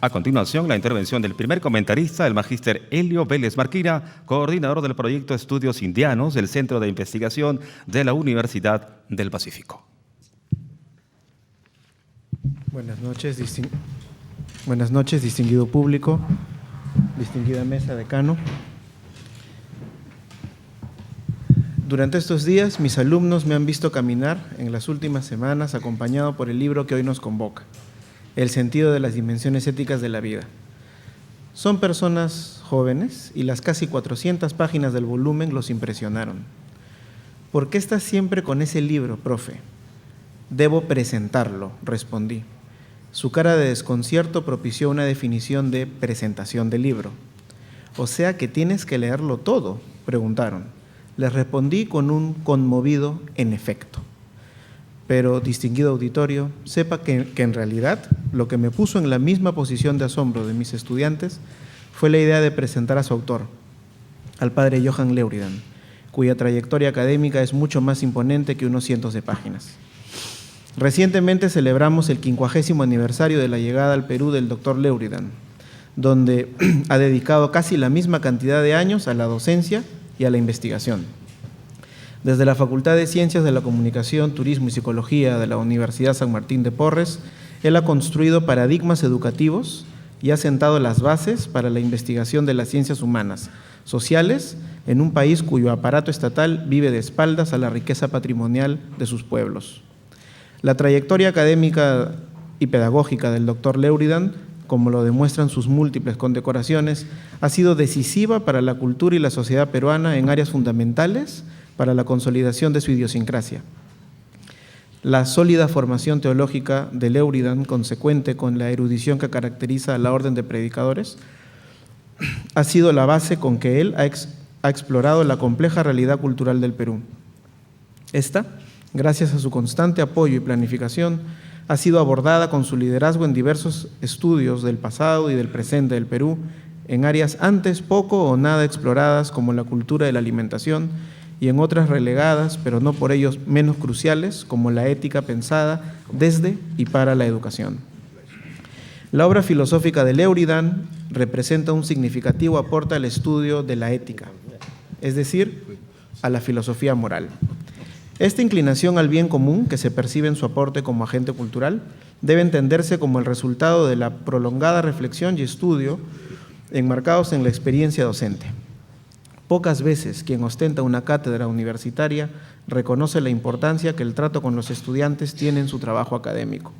A continuación, la intervención del primer comentarista, el magíster Helio Vélez Marquina, coordinador del proyecto Estudios Indianos del Centro de Investigación de la Universidad del Pacífico. Buenas noches, distinguido público, distinguida mesa, decano. Durante estos días, mis alumnos me han visto caminar en las últimas semanas acompañado por el libro que hoy nos convoca, El sentido de las dimensiones éticas de la vida. Son personas jóvenes y las casi 400 páginas del volumen los impresionaron. ¿Por qué estás siempre con ese libro, profe? Debo presentarlo, respondí. Su cara de desconcierto propició una definición de presentación del libro. O sea que tienes que leerlo todo, preguntaron. Les respondí con un conmovido en efecto. Pero, distinguido auditorio, sepa que en realidad lo que me puso en la misma posición de asombro de mis estudiantes fue la idea de presentar a su autor, al padre Johann Leuridan, cuya trayectoria académica es mucho más imponente que unos cientos de páginas. Recientemente celebramos el 50º aniversario de la llegada al Perú del doctor Leuridan, donde ha dedicado casi la misma cantidad de años a la docencia y a la investigación. Desde la Facultad de Ciencias de la Comunicación, Turismo y Psicología de la Universidad San Martín de Porres, él ha construido paradigmas educativos y ha sentado las bases para la investigación de las ciencias humanas, sociales, en un país cuyo aparato estatal vive de espaldas a la riqueza patrimonial de sus pueblos. La trayectoria académica y pedagógica del doctor Leuridan, como lo demuestran sus múltiples condecoraciones, ha sido decisiva para la cultura y la sociedad peruana en áreas fundamentales para la consolidación de su idiosincrasia. La sólida formación teológica de Leuridan, consecuente con la erudición que caracteriza a la orden de predicadores, ha sido la base con que él ha explorado la compleja realidad cultural del Perú. Esta, gracias a su constante apoyo y planificación, ha sido abordada con su liderazgo en diversos estudios del pasado y del presente del Perú, en áreas antes poco o nada exploradas como la cultura de la alimentación y en otras relegadas, pero no por ello menos cruciales, como la ética pensada desde y para la educación. La obra filosófica de Leuridan representa un significativo aporte al estudio de la ética, es decir, a la filosofía moral. Esta inclinación al bien común, que se percibe en su aporte como agente cultural, debe entenderse como el resultado de la prolongada reflexión y estudio enmarcados en la experiencia docente. Pocas veces quien ostenta una cátedra universitaria reconoce la importancia que el trato con los estudiantes tiene en su trabajo académico.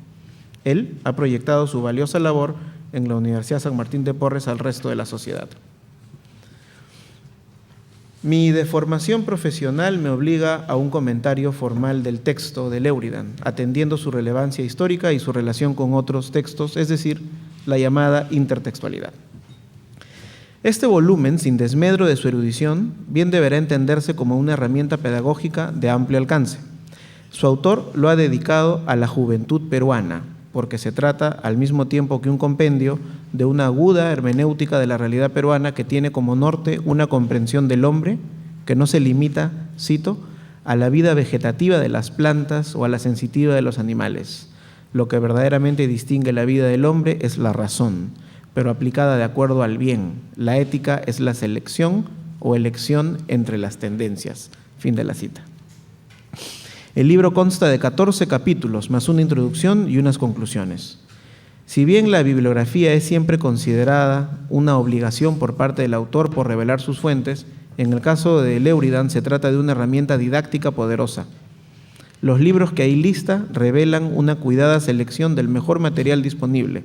Él ha proyectado su valiosa labor en la Universidad San Martín de Porres al resto de la sociedad. Mi deformación profesional me obliga a un comentario formal del texto de Leuridan, atendiendo su relevancia histórica y su relación con otros textos, es decir, la llamada intertextualidad. Este volumen, sin desmedro de su erudición, bien deberá entenderse como una herramienta pedagógica de amplio alcance. Su autor lo ha dedicado a la juventud peruana, porque se trata, al mismo tiempo que un compendio, de una aguda hermenéutica de la realidad peruana que tiene como norte una comprensión del hombre que no se limita, cito, a la vida vegetativa de las plantas o a la sensitiva de los animales. Lo que verdaderamente distingue la vida del hombre es la razón, pero aplicada de acuerdo al bien. La ética es la selección o elección entre las tendencias. Fin de la cita. El libro consta de 14 capítulos, más una introducción y unas conclusiones. Si bien la bibliografía es siempre considerada una obligación por parte del autor por revelar sus fuentes, en el caso de Leuridan se trata de una herramienta didáctica poderosa. Los libros que ahí lista revelan una cuidada selección del mejor material disponible.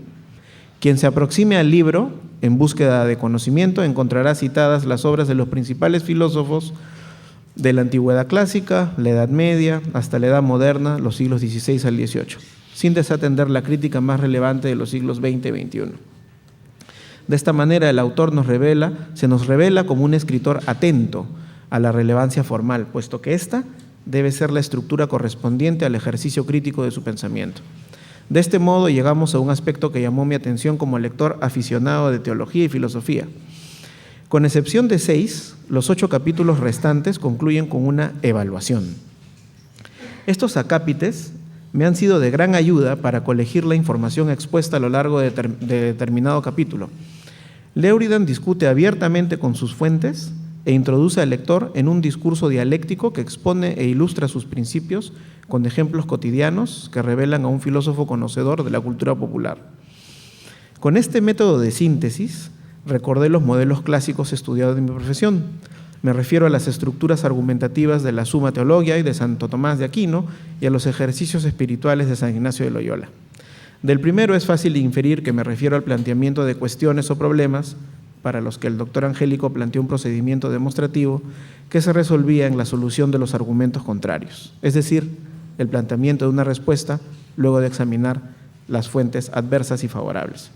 Quien se aproxime al libro en búsqueda de conocimiento encontrará citadas las obras de los principales filósofos de la antigüedad clásica, la Edad Media, hasta la Edad Moderna, los siglos XVI al XVIII, sin desatender la crítica más relevante de los siglos XX y XXI. De esta manera, el autor se nos revela como un escritor atento a la relevancia formal, puesto que ésta debe ser la estructura correspondiente al ejercicio crítico de su pensamiento. De este modo llegamos a un aspecto que llamó mi atención como lector aficionado de teología y filosofía. Con excepción de 6, los 8 capítulos restantes concluyen con una evaluación. Estos acápites me han sido de gran ayuda para colegir la información expuesta a lo largo de determinado capítulo. Leuridan discute abiertamente con sus fuentes e introduce al lector en un discurso dialéctico que expone e ilustra sus principios con ejemplos cotidianos que revelan a un filósofo conocedor de la cultura popular. Con este método de síntesis, recordé los modelos clásicos estudiados en mi profesión. Me refiero a las estructuras argumentativas de la Summa Theologiae de Santo Tomás de Aquino y a los ejercicios espirituales de San Ignacio de Loyola. Del primero es fácil inferir que me refiero al planteamiento de cuestiones o problemas para los que el doctor Angélico planteó un procedimiento demostrativo que se resolvía en la solución de los argumentos contrarios, es decir, el planteamiento de una respuesta luego de examinar las fuentes adversas y favorables.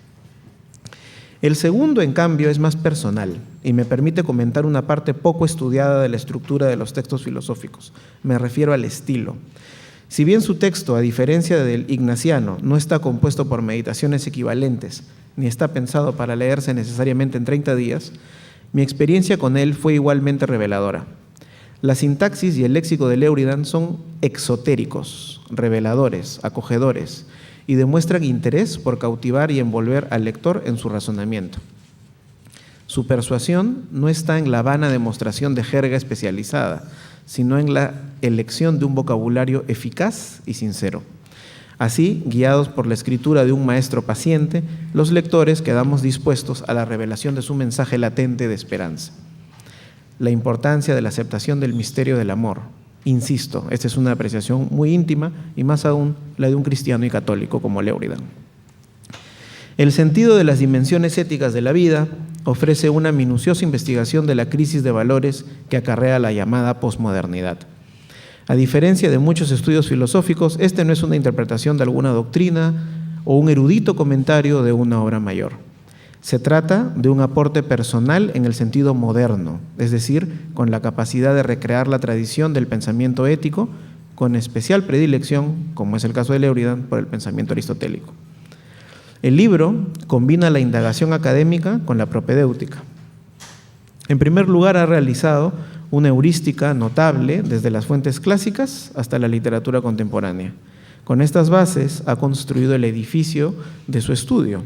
El segundo, en cambio, es más personal y me permite comentar una parte poco estudiada de la estructura de los textos filosóficos. Me refiero al estilo. Si bien su texto, a diferencia del ignaciano, no está compuesto por meditaciones equivalentes, ni está pensado para leerse necesariamente en 30 días, mi experiencia con él fue igualmente reveladora. La sintaxis y el léxico de Leuridan son exotéricos, reveladores, acogedores, y demuestran interés por cautivar y envolver al lector en su razonamiento. Su persuasión no está en la vana demostración de jerga especializada, sino en la elección de un vocabulario eficaz y sincero. Así, guiados por la escritura de un maestro paciente, los lectores quedamos dispuestos a la revelación de su mensaje latente de esperanza. La importancia de la aceptación del misterio del amor. Insisto, esta es una apreciación muy íntima y más aún la de un cristiano y católico como Leuridan. El sentido de las dimensiones éticas de la vida ofrece una minuciosa investigación de la crisis de valores que acarrea la llamada posmodernidad. A diferencia de muchos estudios filosóficos, este no es una interpretación de alguna doctrina o un erudito comentario de una obra mayor. Se trata de un aporte personal en el sentido moderno, es decir, con la capacidad de recrear la tradición del pensamiento ético, con especial predilección, como es el caso de Leuridan, por el pensamiento aristotélico. El libro combina la indagación académica con la propedéutica. En primer lugar, ha realizado una heurística notable desde las fuentes clásicas hasta la literatura contemporánea. Con estas bases ha construido el edificio de su estudio.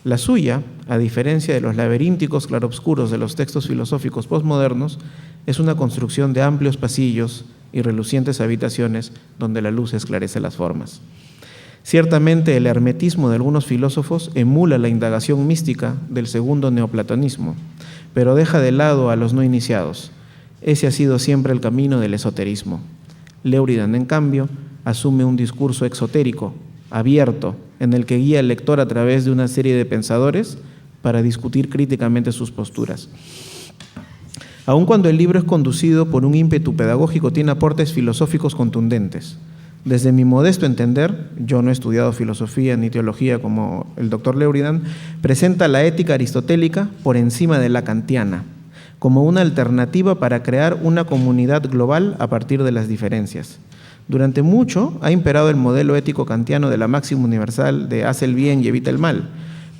La suya, a diferencia de los laberínticos claroscuros de los textos filosóficos postmodernos, es una construcción de amplios pasillos y relucientes habitaciones donde la luz esclarece las formas. Ciertamente, el hermetismo de algunos filósofos emula la indagación mística del segundo neoplatonismo, pero deja de lado a los no iniciados. Ese ha sido siempre el camino del esoterismo. Leuridan, en cambio, asume un discurso exotérico, abierto, en el que guía al lector a través de una serie de pensadores para discutir críticamente sus posturas. Aun cuando el libro es conducido por un ímpetu pedagógico, tiene aportes filosóficos contundentes. Desde mi modesto entender, yo no he estudiado filosofía ni teología como el doctor Leuridan, presenta la ética aristotélica por encima de la kantiana, como una alternativa para crear una comunidad global a partir de las diferencias. Durante mucho ha imperado el modelo ético kantiano de la máxima universal de haz el bien y evita el mal,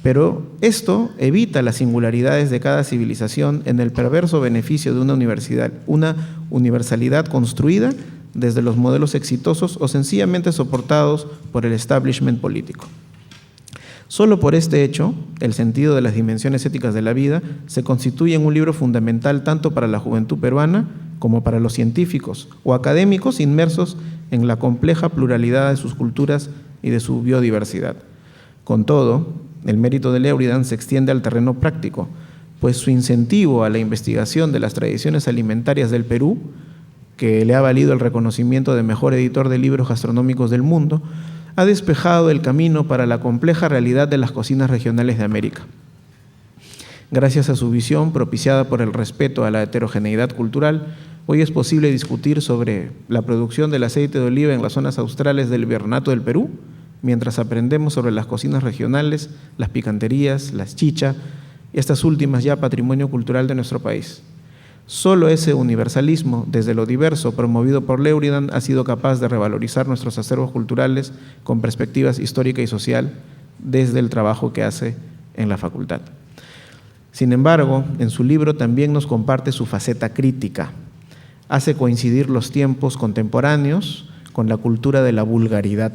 pero esto evita las singularidades de cada civilización en el perverso beneficio de una universalidad construida desde los modelos exitosos o sencillamente soportados por el establishment político. Solo por este hecho, El sentido de las dimensiones éticas de la vida se constituye en un libro fundamental tanto para la juventud peruana como para los científicos o académicos inmersos en la compleja pluralidad de sus culturas y de su biodiversidad. Con todo, el mérito de Leuridan se extiende al terreno práctico, pues su incentivo a la investigación de las tradiciones alimentarias del Perú, que le ha valido el reconocimiento de mejor editor de libros gastronómicos del mundo, ha despejado el camino para la compleja realidad de las cocinas regionales de América. Gracias a su visión, propiciada por el respeto a la heterogeneidad cultural, hoy es posible discutir sobre la producción del aceite de oliva en las zonas australes del Virreinato del Perú, mientras aprendemos sobre las cocinas regionales, las picanterías, las chicha, y estas últimas ya patrimonio cultural de nuestro país. Solo ese universalismo, desde lo diverso, promovido por Leuridan, ha sido capaz de revalorizar nuestros acervos culturales con perspectivas histórica y social desde el trabajo que hace en la facultad. Sin embargo, en su libro también nos comparte su faceta crítica. Hace coincidir los tiempos contemporáneos con la cultura de la vulgaridad,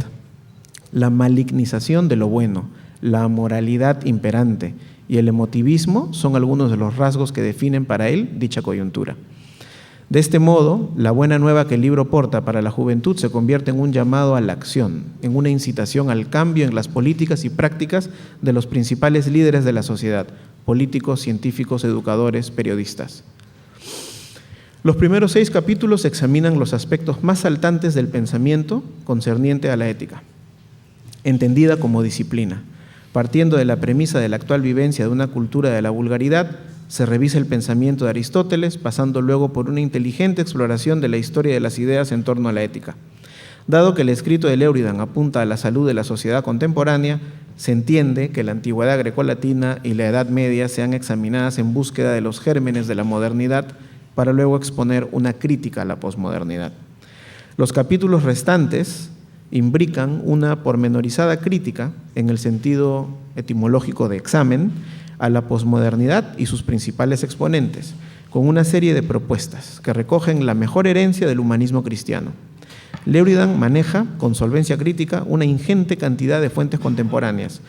la malignización de lo bueno, la moralidad imperante y el emotivismo son algunos de los rasgos que definen para él dicha coyuntura. De este modo, la buena nueva que el libro porta para la juventud se convierte en un llamado a la acción, en una incitación al cambio en las políticas y prácticas de los principales líderes de la sociedad, políticos, científicos, educadores, periodistas. Los primeros 6 capítulos examinan los aspectos más saltantes del pensamiento concerniente a la ética, entendida como disciplina. Partiendo de la premisa de la actual vivencia de una cultura de la vulgaridad, se revisa el pensamiento de Aristóteles, pasando luego por una inteligente exploración de la historia de las ideas en torno a la ética. Dado que el escrito de Leuridan apunta a la salud de la sociedad contemporánea, se entiende que la antigüedad grecolatina y la Edad Media sean examinadas en búsqueda de los gérmenes de la modernidad para luego exponer una crítica a la posmodernidad. Los capítulos restantes imbrican una pormenorizada crítica, en el sentido etimológico de examen, a la posmodernidad y sus principales exponentes, con una serie de propuestas que recogen la mejor herencia del humanismo cristiano. Leuridan maneja, con solvencia crítica, una ingente cantidad de fuentes contemporáneas.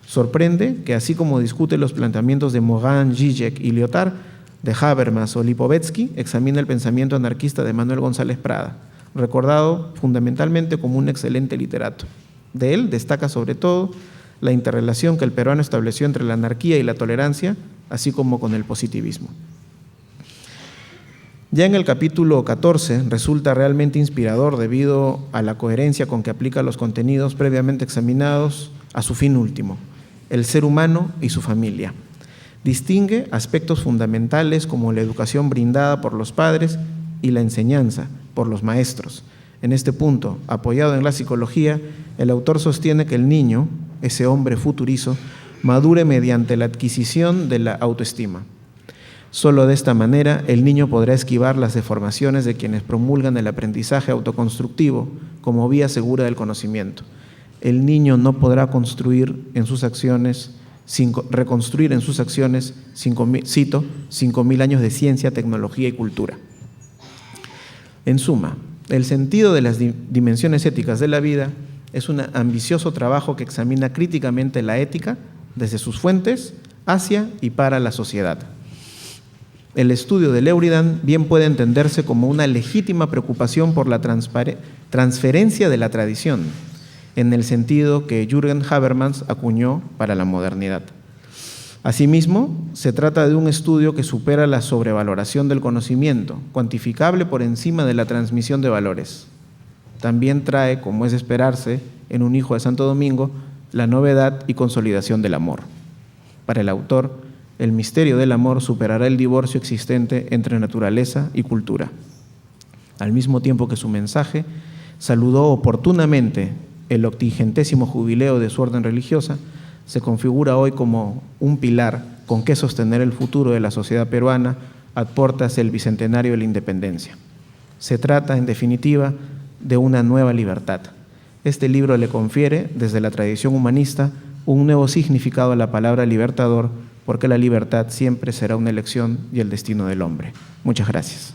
Sorprende que, así como discute los planteamientos de Morin, Zizek y Lyotard, de Habermas o Lipovetsky, examina el pensamiento anarquista de Manuel González Prada, recordado fundamentalmente como un excelente literato. De él destaca sobre todo la interrelación que el peruano estableció entre la anarquía y la tolerancia, así como con el positivismo. Ya en el capítulo 14 resulta realmente inspirador debido a la coherencia con que aplica los contenidos previamente examinados a su fin último, el ser humano y su familia. Distingue aspectos fundamentales como la educación brindada por los padres y la enseñanza por los maestros. En este punto, apoyado en la psicología, el autor sostiene que el niño, ese hombre futurizo, madure mediante la adquisición de la autoestima. Solo de esta manera el niño podrá esquivar las deformaciones de quienes promulgan el aprendizaje autoconstructivo como vía segura del conocimiento. El niño no podrá reconstruir en sus acciones 5.000 años de ciencia, tecnología y cultura. En suma, el sentido de las dimensiones éticas de la vida es un ambicioso trabajo que examina críticamente la ética desde sus fuentes hacia y para la sociedad. El estudio de Leuridan bien puede entenderse como una legítima preocupación por la transferencia de la tradición, en el sentido que Jürgen Habermas acuñó para la modernidad. Asimismo, se trata de un estudio que supera la sobrevaloración del conocimiento, cuantificable por encima de la transmisión de valores. También trae, como es de esperarse, en un hijo de Santo Domingo, la novedad y consolidación del amor. Para el autor, el misterio del amor superará el divorcio existente entre naturaleza y cultura. Al mismo tiempo que su mensaje saludó oportunamente el 80º jubileo de su orden religiosa, se configura hoy como un pilar con que sostener el futuro de la sociedad peruana a portas del bicentenario de la independencia. Se trata, en definitiva, de una nueva libertad. Este libro le confiere, desde la tradición humanista, un nuevo significado a la palabra libertador, porque la libertad siempre será una elección y el destino del hombre. Muchas gracias.